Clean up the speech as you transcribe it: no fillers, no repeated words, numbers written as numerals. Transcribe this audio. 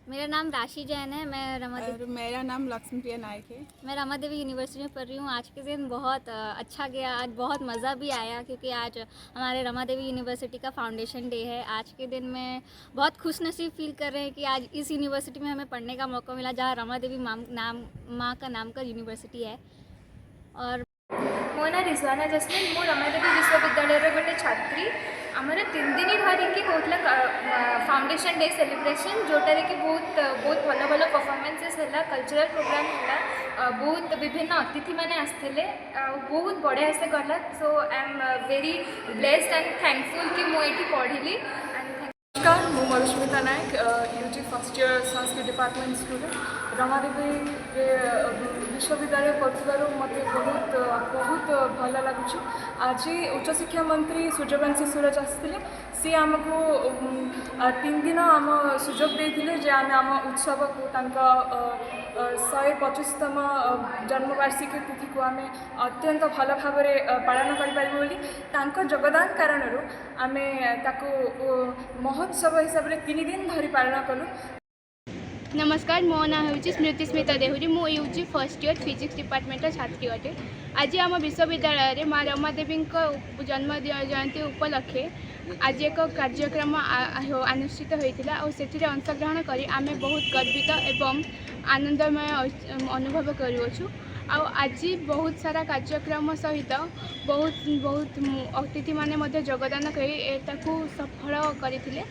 मेरा नाम राशि जैन है। मैं और मेरा नाम लक्ष्मी प्रिया नायक है। मैं रमा देवी यूनिवर्सिटी में पढ़ रही हूँ। आज के दिन बहुत अच्छा गया। आज बहुत मज़ा भी आया क्योंकि आज हमारे रमा देवी यूनिवर्सिटी का फाउंडेशन डे है। आज के दिन में बहुत खुश नसीब फील कर रहे हैं कि आज इस यूनिवर्सिटी में हमें पढ़ने का मौका मिला जहाँ रमा देवी माँ का नाम का यूनिवर्सिटी है। और मो ना रिजवाना जस्मिन, मु रमादेवी विश्वविद्यालय गोटे छात्री। आमर 3 दिन धरिकी होता फाउंडेशन डे सेलिब्रेशन जोटार कि बहुत बहुत भल भल परफॉर्मेंसेस है, कल्चरल प्रोग्राम है, बहुत विभिन्न अतिथि मैंने आसते बहुत बढ़िया से गला। So I am very blessed and thankful कि मुझे पढ़ी। नमस्कार, मु Marusmita Nayak, UG first year Sanskrit department student. Ramadevi विश्वविद्यालय पढ़ुवर मत बहुत बहुत भल लगुच। आज उच्चशिक्षा मंत्री सूर्यवंशी सूरज आसते, सी आमको 3 दिन आम सुजोग देते जे आम आम उत्सव को 125तम जन्मवार्षिकी तिथि को आम अत्यंत भल भाव पालन कर योगदान कारण आम महोत्सव हिसाब से 3 दिन धरी पालन कलु। नमस्कार, मो ना हूँ स्मृतिस्मिता देहुरी। मु UG first year physics department छात्री अटे। आज आम विश्वविद्यालय माँ रमादेवी जन्म जयंती उपलक्षे आज एक कार्यक्रम अनुष्ठित होता और से अंशग्रहण कर आम बहुत गर्वित एवं आनंदमय अनुभव करुँचु। आज बहुत सारा कार्यक्रम सहित बहुत बहुत अतिथि माने योगदान कर सफल करते।